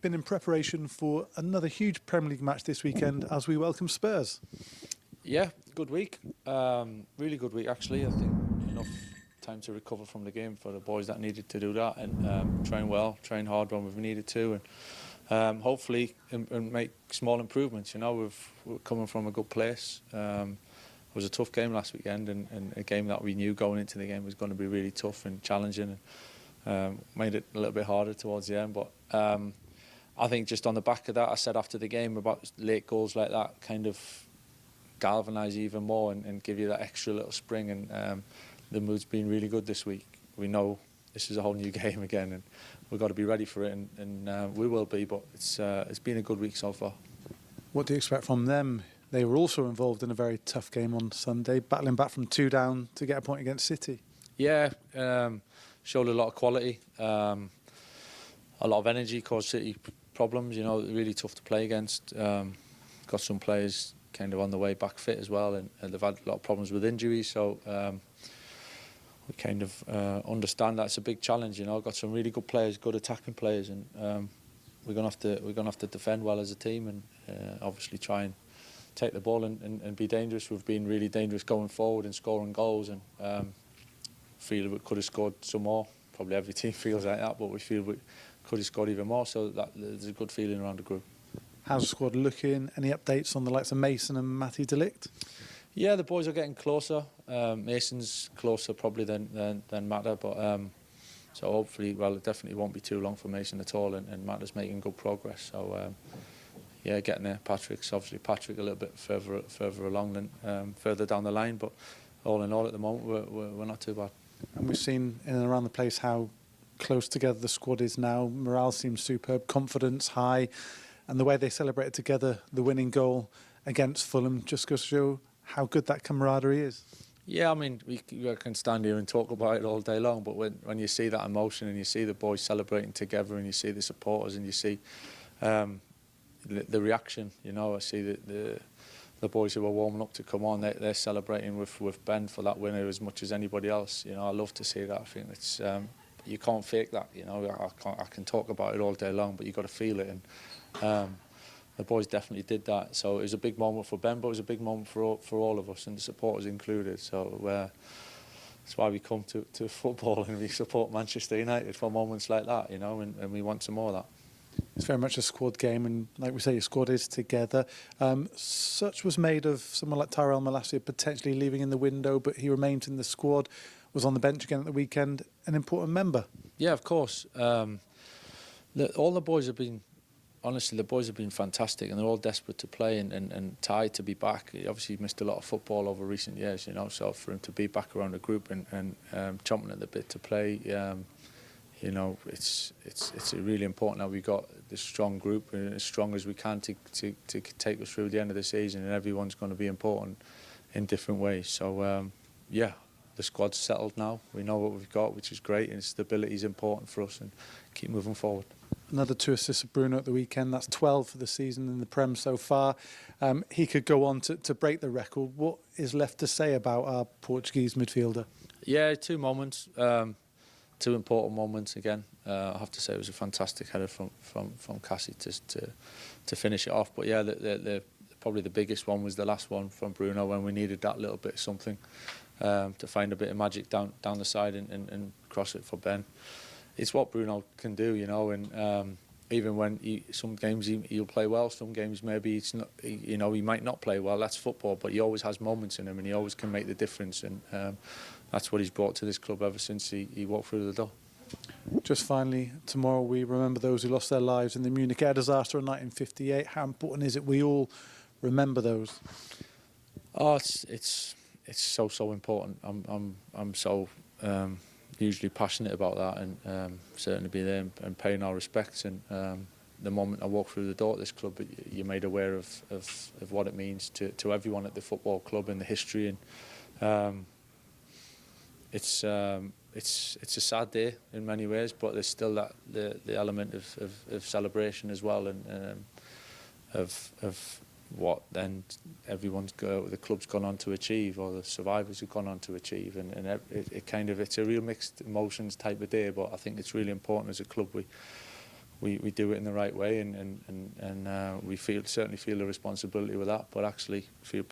been in preparation for another huge Premier League match this weekend as we welcome Spurs. Yeah, good week. Really good week, actually. I think enough time to recover from the game for the boys that needed to do that, and train well, train hard when we've needed to, and hopefully and make small improvements. You know, we're coming from a good place. It was a tough game last weekend, and a game that we knew going into the game was going to be really tough and challenging, and made it a little bit harder towards the end. But I think just on the back of that, I said after the game about late goals like that kind of galvanise even more and give you that extra little spring, and the mood's been really good this week. We know this is a whole new game again, and we've got to be ready for it, and we will be, but it's been a good week so far. What do you expect from them? They were also involved in a very tough game on Sunday, battling back from 2 down to get a point against City. Yeah, showed a lot of quality, a lot of energy, caused City problems, you know, really tough to play against. Got some players kind of on the way back fit as well, and they've had a lot of problems with injuries, so we kind of understand that it's a big challenge. You know, got some really good players, good attacking players, and we're gonna have to defend well as a team, and obviously try and take the ball and be dangerous. We've been really dangerous going forward and scoring goals, and feel we could have scored some more. Probably every team feels like that, but we feel we could have scored even more, so that there's a good feeling around the group. How's the squad looking? Any updates on the likes of Mason and Matty de Ligt? Yeah, the boys are getting closer. Mason's closer probably than Matta, but so hopefully, well, it definitely won't be too long for Mason at all, and Matta's making good progress. So yeah, getting there. Patrick a little bit further along than further down the line, but all in all, at the moment, we're not too bad. And we've seen in and around the place how close together the squad is now. Morale seems superb, confidence high, and the way they celebrated together the winning goal against Fulham just goes to show how good that camaraderie is. Yeah, I mean, we can stand here and talk about it all day long, but when you see that emotion and you see the boys celebrating together and you see the supporters and you see the reaction, you know, I see the boys who are warming up to come on, they're celebrating with Ben for that winner as much as anybody else. You know, I love to see that. I think it's you can't fake that. You know, I can talk about it all day long, but you've got to feel it, and the boys definitely did that. So it was a big moment for Ben, but it was a big moment for all of us, and the supporters included. So that's why we come to football and we support Manchester United for moments like that, you know, and we want some more of that. It's very much a squad game, and like we say, your squad is together. Such was made of someone like Tyrell Malacia potentially leaving in the window, but he remains in the squad, was on the bench again at the weekend, an important member. Yeah, of course. All the boys have been, honestly, the boys have been fantastic, and they're all desperate to play, and Ty to be back. He obviously missed a lot of football over recent years, you know, so for him to be back around the group and chomping at the bit to play, you know, it's really important that we got this strong group, and as strong as we can to take us through the end of the season, and everyone's going to be important in different ways. So yeah, the squad's settled now. We know what we've got, which is great, and stability is important for us, and keep moving forward. Another 2 assists of Bruno at the weekend. That's 12 for the season in the Prem so far. He could go on to break the record. What is left to say about our Portuguese midfielder? Yeah, 2 moments. 2 important moments again. I have to say it was a fantastic header from Cassie to finish it off. But yeah, probably the biggest one was the last one from Bruno, when we needed that little bit of something to find a bit of magic down the side and cross it for Ben. It's what Bruno can do, you know, and even when some games he'll play well, some games maybe it's not, you know, he might not play well. That's football, but he always has moments in him, and he always can make the difference, and that's what he's brought to this club ever since he walked through the door. Just finally, tomorrow we remember those who lost their lives in the Munich air disaster in 1958. How important is it we all remember those? Oh, it's so important. I'm so hugely passionate about that, and certainly be there and paying our respects. And the moment I walked through the door at this club, you're made aware of what it means to everyone at the football club and the history. And it's a sad day in many ways, but there's still that the element of celebration as well, and of what then the club's gone on to achieve, or the survivors have gone on to achieve, and it's a real mixed emotions type of day. But I think it's really important as a club we do it in the right way, and we certainly feel the responsibility with that, but actually feel